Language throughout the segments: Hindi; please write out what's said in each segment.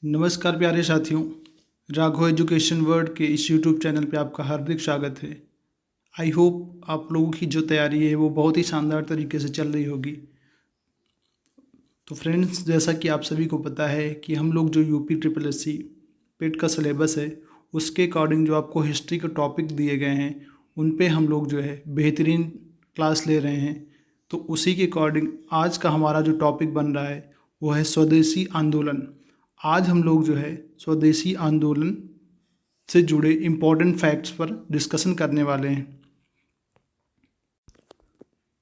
नमस्कार प्यारे साथियों, राघव एजुकेशन वर्ल्ड के इस यूट्यूब चैनल पे आपका हार्दिक स्वागत है। आई होप आप लोगों की जो तैयारी है वो बहुत ही शानदार तरीके से चल रही होगी। तो फ्रेंड्स, जैसा कि आप सभी को पता है कि हम लोग जो यूपी ट्रिपल एस सी पेट का सिलेबस है उसके अकॉर्डिंग जो आपको हिस्ट्री के टॉपिक दिए गए हैं उन पे हम लोग जो है बेहतरीन क्लास ले रहे हैं। तो उसी के अकॉर्डिंग आज का हमारा जो टॉपिक बन रहा है वो है स्वदेशी आंदोलन। आज हम लोग जो है स्वदेशी आंदोलन से जुड़े इम्पोर्टेंट फैक्ट्स पर डिस्कशन करने वाले हैं।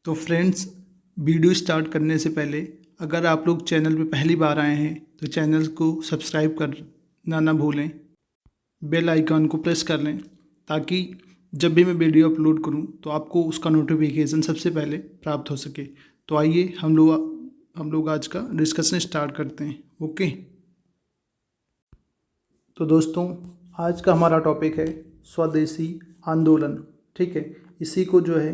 तो फ्रेंड्स, वीडियो स्टार्ट करने से पहले अगर आप लोग चैनल पे पहली बार आए हैं तो चैनल को सब्सक्राइब करना ना भूलें, बेल आइकन को प्रेस कर लें ताकि जब भी मैं वीडियो अपलोड करूं तो आपको उसका नोटिफिकेशन सबसे पहले प्राप्त हो सके। तो आइए हम लोग आज का डिस्कशन स्टार्ट करते हैं। ओके, तो दोस्तों, आज का हमारा टॉपिक है स्वदेशी आंदोलन। ठीक है, इसी को जो है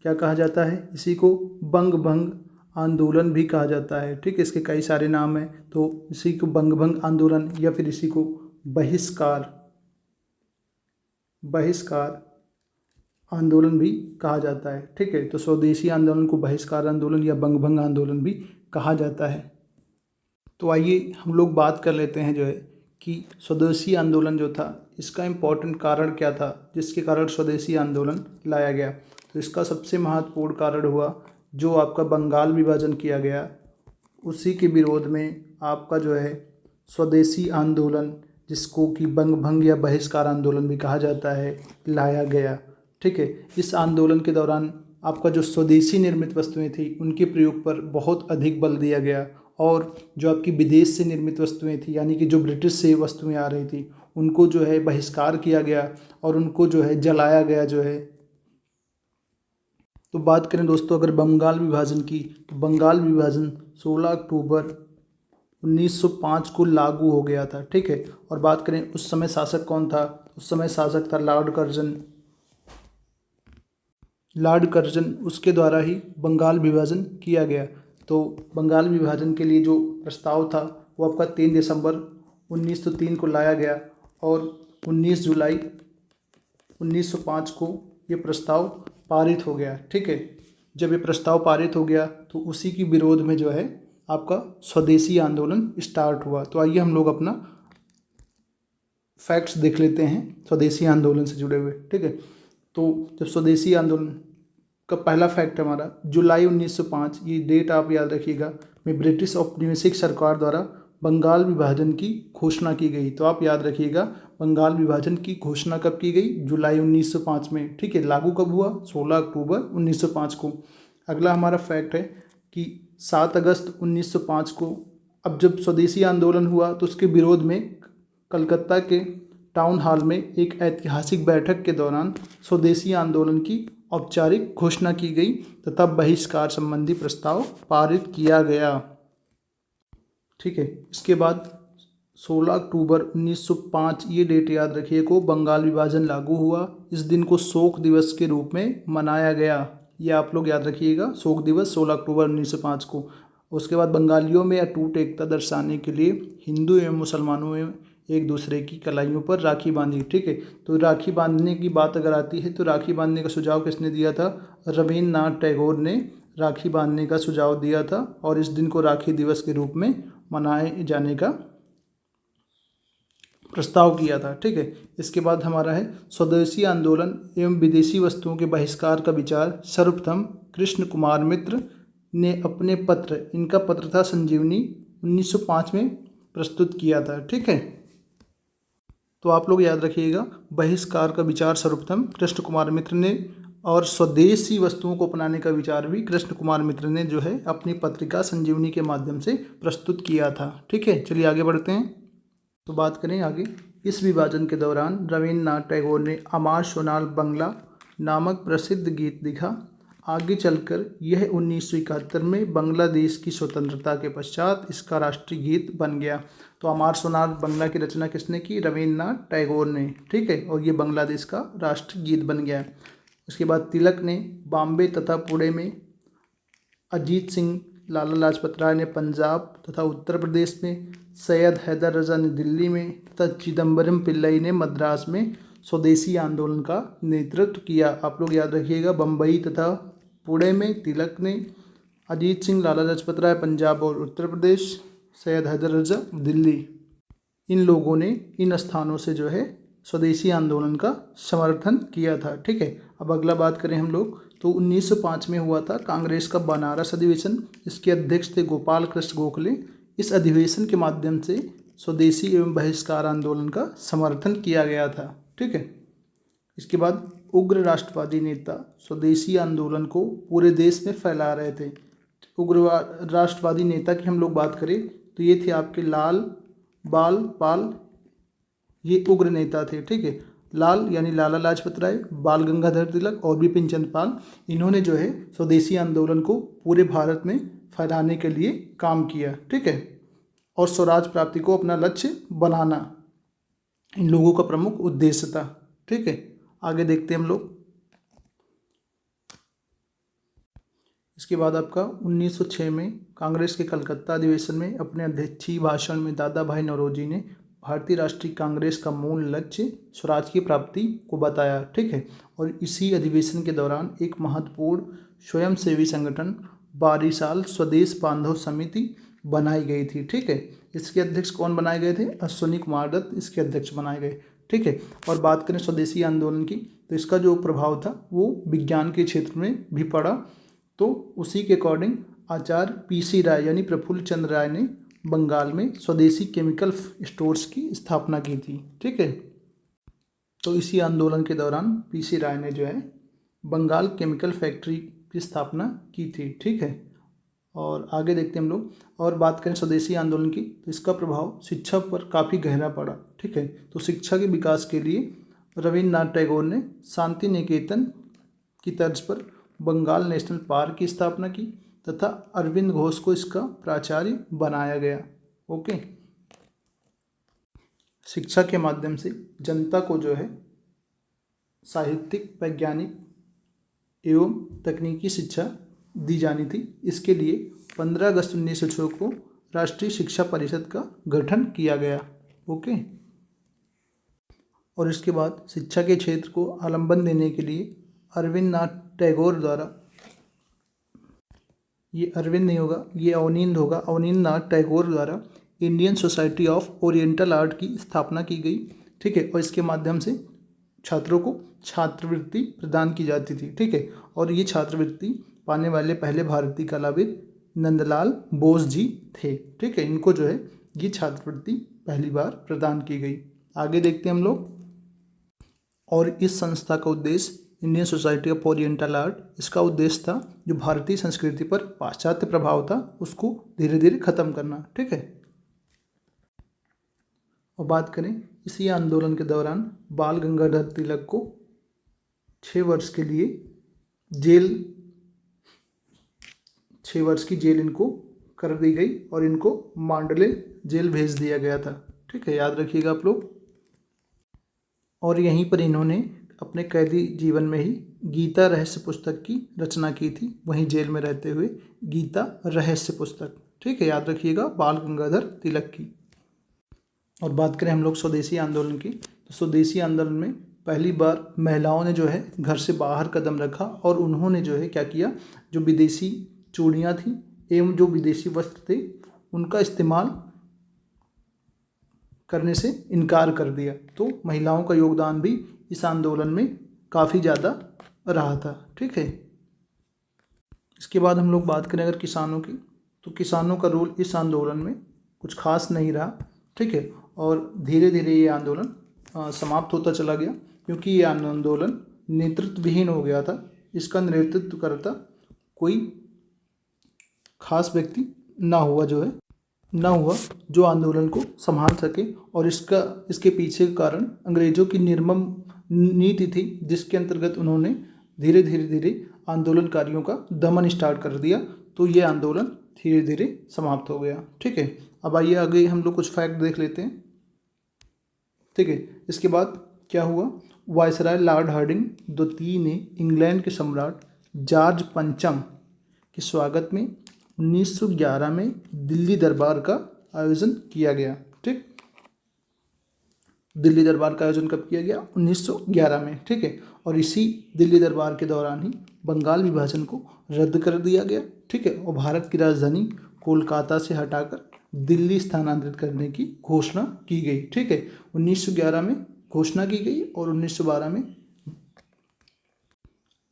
क्या कहा जाता है, इसी को बंग भंग आंदोलन भी कहा जाता है। ठीक है, इसके कई सारे नाम हैं। तो इसी को बंग भंग आंदोलन या फिर इसी को बहिष्कार बहिष्कार आंदोलन भी कहा जाता है। ठीक है, तो स्वदेशी आंदोलन को बहिष्कार आंदोलन या बंग भंग आंदोलन भी कहा जाता है। तो आइए हम लोग बात कर लेते हैं जो है कि स्वदेशी आंदोलन जो था इसका इम्पोर्टेंट कारण क्या था जिसके कारण स्वदेशी आंदोलन लाया गया। तो इसका सबसे महत्वपूर्ण कारण हुआ जो आपका बंगाल विभाजन किया गया, उसी के विरोध में आपका जो है स्वदेशी आंदोलन, जिसको कि बंग भंग या बहिष्कार आंदोलन भी कहा जाता है, लाया गया। ठीक है, इस आंदोलन के दौरान आपका जो स्वदेशी निर्मित वस्तुएं थी उनके प्रयोग पर बहुत अधिक बल दिया गया और जो आपकी विदेश से निर्मित वस्तुएं थी यानी कि जो ब्रिटिश से वस्तुएं आ रही थी उनको जो है बहिष्कार किया गया और उनको जो है जलाया गया जो है। तो बात करें दोस्तों अगर बंगाल विभाजन की, तो बंगाल विभाजन 16 अक्टूबर 1905 को लागू हो गया था। ठीक है, और बात करें उस समय शासक कौन था, उस समय शासक था लॉर्ड कर्जन। उसके द्वारा ही बंगाल विभाजन किया गया। तो बंगाल विभाजन के लिए जो प्रस्ताव था वो आपका 3 दिसंबर 1903 को लाया गया और 19 जुलाई 1905 को ये प्रस्ताव पारित हो गया। ठीक है, जब ये प्रस्ताव पारित हो गया तो उसी के विरोध में जो है आपका स्वदेशी आंदोलन स्टार्ट हुआ। तो आइए हम लोग अपना फैक्ट्स देख लेते हैं स्वदेशी आंदोलन से जुड़े हुए। ठीक है, तो जब स्वदेशी आंदोलन का पहला फैक्ट हमारा जुलाई 1905, ये डेट आप याद रखिएगा, में ब्रिटिश औपनिवेशिक सरकार द्वारा बंगाल विभाजन की घोषणा की गई। तो आप याद रखिएगा बंगाल विभाजन की घोषणा कब की गई, जुलाई 1905 में। ठीक है, लागू कब हुआ, 16 अक्टूबर 1905 को। अगला हमारा फैक्ट है कि 7 अगस्त 1905 को अब जब स्वदेशी आंदोलन हुआ तो उसके विरोध में कलकत्ता के टाउन हॉल में एक ऐतिहासिक बैठक के दौरान स्वदेशी आंदोलन की औपचारिक घोषणा की गई तथा बहिष्कार संबंधी प्रस्ताव पारित किया गया। ठीक है, इसके बाद 16 अक्टूबर 1905, ये डेट याद रखिए, को बंगाल विभाजन लागू हुआ। इस दिन को शोक दिवस के रूप में मनाया गया। ये आप लोग याद रखिएगा, शोक दिवस 16 अक्टूबर 1905 को। उसके बाद बंगालियों में अटूट एकता दर्शाने के लिए हिंदू एवं मुसलमानों में एक दूसरे की कलाइयों पर राखी बांधी। ठीक है, तो राखी बांधने की बात अगर आती है तो राखी बांधने का सुझाव किसने दिया था, रवींद्रनाथ टैगोर ने राखी बांधने का सुझाव दिया था और इस दिन को राखी दिवस के रूप में मनाए जाने का प्रस्ताव किया था। ठीक है, इसके बाद हमारा है स्वदेशी आंदोलन एवं विदेशी वस्तुओं के बहिष्कार का विचार सर्वप्रथम कृष्ण कुमार मित्र ने अपने पत्र, इनका पत्र था संजीवनी, 1905 में प्रस्तुत किया था। ठीक है, तो आप लोग याद रखिएगा बहिष्कार का विचार सर्वप्रथम कृष्ण कुमार मित्र ने और स्वदेशी वस्तुओं को अपनाने का विचार भी कृष्ण कुमार मित्र ने जो है अपनी पत्रिका संजीवनी के माध्यम से प्रस्तुत किया था। ठीक है, चलिए आगे बढ़ते हैं। तो बात करें आगे, इस विभाजन के दौरान रवींद्रनाथ टैगोर ने अमार सोनाल बंगला नामक प्रसिद्ध गीत लिखा। आगे चलकर यह 1971 में बांग्लादेश की स्वतंत्रता के पश्चात इसका राष्ट्रीय गीत बन गया। तो अमार सोनाल बंगला की रचना किसने की, रवींद्रनाथ टैगोर ने। ठीक है, और ये बांग्लादेश का राष्ट्रीय गीत बन गया। उसके बाद तिलक ने बॉम्बे तथा पुणे में अजीत सिंह लाला लाजपत राय ने पंजाब तथा उत्तर प्रदेश में, सैयद हैदर रजा ने दिल्ली में तथा चिदम्बरम पिल्लई ने मद्रास में स्वदेशी आंदोलन का नेतृत्व किया। आप लोग याद रखिएगा, बम्बई तथा पुणे में तिलक ने, अजीत सिंह लाला लाजपत राय पंजाब और उत्तर प्रदेश, सैयद हैदर रजा दिल्ली, इन लोगों ने इन स्थानों से जो है स्वदेशी आंदोलन का समर्थन किया था। ठीक है, अब अगला बात करें हम लोग तो 1905 में हुआ था कांग्रेस का बनारस अधिवेशन। इसके अध्यक्ष थे गोपाल कृष्ण गोखले। इस अधिवेशन के माध्यम से स्वदेशी एवं बहिष्कार आंदोलन का समर्थन किया गया था। ठीक है, इसके बाद उग्र राष्ट्रवादी नेता स्वदेशी आंदोलन को पूरे देश में फैला रहे थे। उग्र राष्ट्रवादी नेता की हम लोग बात करें तो ये थे आपके लाल बाल पाल, ये उग्र नेता थे। ठीक है, लाल यानी लाला लाजपत राय, बाल गंगाधर तिलक और बिपिन चंद्र पाल, इन्होंने जो है स्वदेशी आंदोलन को पूरे भारत में फैलाने के लिए काम किया। ठीक है, और स्वराज प्राप्ति को अपना लक्ष्य बनाना इन लोगों का प्रमुख उद्देश्य था। ठीक है, आगे देखते हैं हम लोग। इसके बाद आपका 1906 में कांग्रेस के कलकत्ता अधिवेशन में अपने अध्यक्षीय भाषण में दादा भाई नौरोजी ने भारतीय राष्ट्रीय कांग्रेस का मूल लक्ष्य स्वराज की प्राप्ति को बताया। ठीक है, और इसी अधिवेशन के दौरान एक महत्वपूर्ण स्वयंसेवी संगठन बारिशाल स्वदेश बांधव समिति बनाई गई थी। ठीक है, इसके अध्यक्ष कौन बनाए गए थे? अश्विनी कुमार दत्त इसके अध्यक्ष बनाए गए। ठीक है, और बात करें स्वदेशी आंदोलन की तो इसका जो प्रभाव था वो विज्ञान के क्षेत्र में भी पड़ा। तो उसी के अकॉर्डिंग आचार्य पीसी राय यानी प्रफुल्ल चंद्र राय ने बंगाल में स्वदेशी केमिकल स्टोर्स की स्थापना की थी। ठीक है, तो इसी आंदोलन के दौरान पीसी राय ने जो है बंगाल केमिकल फैक्ट्री की स्थापना की थी। ठीक है, और आगे देखते हैं हम लोग। और बात करें स्वदेशी आंदोलन की तो इसका प्रभाव शिक्षा पर काफ़ी गहरा पड़ा। ठीक है, तो शिक्षा के विकास के लिए रविन्द्रनाथ टैगोर ने शांति निकेतन की तर्ज पर बंगाल नेशनल पार्क की स्थापना की तथा अरविंद घोष को इसका प्राचार्य बनाया गया। ओके, शिक्षा के माध्यम से जनता को जो है साहित्यिक, वैज्ञानिक एवं तकनीकी शिक्षा दी जानी थी। इसके लिए 15 अगस्त 1906 को राष्ट्रीय शिक्षा परिषद का गठन किया गया। ओके, और इसके बाद शिक्षा के क्षेत्र को आलम्बन देने के लिए अरविंद नाथ टैगोर द्वारा, ये अरविंद नहीं होगा, ये अवनींद होगा, अवनींद नाथ टैगोर द्वारा Indian society of oriental art की स्थापना की गई। ठीक है, और इसके माध्यम से छात्रों को छात्रवृत्ति प्रदान की जाती थी। ठीक है, और ये छात्रवृत्ति पाने वाले पहले भारतीय कलाविद नंदलाल बोस जी थे। ठीक है, इनको जो है ये छात्रवृत्ति पहली बार प्रदान की गई। आगे देखते हैं हम लोग। और इस संस्था का उद्देश्य Indian society of oriental art, इसका उद्देश्य था जो भारतीय संस्कृति पर पाश्चात्य प्रभाव था उसको धीरे धीरे खत्म करना। ठीक है, और बात करें इसी आंदोलन के दौरान बाल गंगाधर तिलक को 6 वर्ष के लिए जेल, 6 वर्ष की जेल इनको कर दी गई और इनको मांडले जेल भेज दिया गया था। ठीक है, याद रखिएगा आप लोग। और यहीं पर इन्होंने अपने कैदी जीवन में ही गीता रहस्य पुस्तक की रचना की थी, वहीं जेल में रहते हुए गीता रहस्य पुस्तक। ठीक है, याद रखिएगा, बाल गंगाधर तिलक की। और बात करें हम लोग स्वदेशी आंदोलन की तो स्वदेशी आंदोलन में पहली बार महिलाओं ने जो है घर से बाहर कदम रखा और उन्होंने जो है क्या किया, जो विदेशी चूड़ियाँ थी एवं जो विदेशी वस्त्र थे उनका इस्तेमाल करने से इनकार कर दिया। तो महिलाओं का योगदान भी इस आंदोलन में काफ़ी ज़्यादा रहा था। ठीक है, इसके बाद हम लोग बात करें अगर किसानों की तो किसानों का रोल इस आंदोलन में कुछ खास नहीं रहा। ठीक है, और धीरे धीरे ये आंदोलन समाप्त होता चला गया क्योंकि ये आंदोलन नेतृत्व विहीन हो गया था। इसका नेतृत्व करता कोई खास व्यक्ति ना हुआ जो आंदोलन को संभाल सके। और इसके पीछे का कारण अंग्रेज़ों की निर्मम नीति थी, जिसके अंतर्गत उन्होंने धीरे धीरे आंदोलनकारियों का दमन स्टार्ट कर दिया। तो ये आंदोलन धीरे धीरे समाप्त हो गया। ठीक है, अब आइए आगे हम लोग कुछ फैक्ट देख लेते हैं। ठीक है, इसके बाद क्या हुआ, वायसराय लॉर्ड हार्डिंग द्वितीय ने इंग्लैंड के सम्राट जॉर्ज पंचम के स्वागत में 1911 में दिल्ली दरबार का आयोजन किया गया। ठीक, दिल्ली दरबार का आयोजन कब किया गया? 1911 में। ठीक है, और इसी दिल्ली दरबार के दौरान ही बंगाल विभाजन को रद्द कर दिया गया। ठीक है, और भारत की राजधानी कोलकाता से हटाकर दिल्ली स्थानांतरित करने की घोषणा की गई। ठीक है, 1911 में घोषणा की गई और 1912 में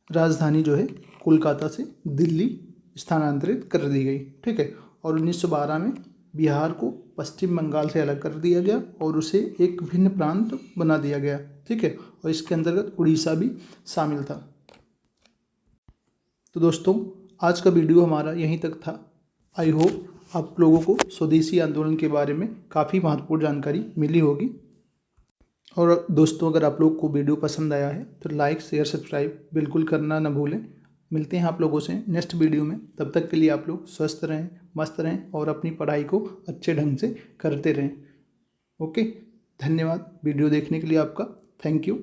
राजधानी जो है कोलकाता से दिल्ली स्थानांतरित कर दी गई। ठीक है, और 1912 में बिहार को पश्चिम बंगाल से अलग कर दिया गया और उसे एक भिन्न प्रांत बना दिया गया। ठीक है, और इसके अंतर्गत उड़ीसा भी शामिल था। तो दोस्तों, आज का वीडियो हमारा यहीं तक था। आई होप आप लोगों को स्वदेशी आंदोलन के बारे में काफ़ी महत्वपूर्ण जानकारी मिली होगी। और दोस्तों, अगर आप लोग को वीडियो पसंद आया है तो लाइक शेयर सब्सक्राइब बिल्कुल करना न भूलें। मिलते हैं आप लोगों से नेक्स्ट वीडियो में। तब तक के लिए आप लोग स्वस्थ रहें, मस्त रहें और अपनी पढ़ाई को अच्छे ढंग से करते रहें। ओके, धन्यवाद वीडियो देखने के लिए आपका। Thank you.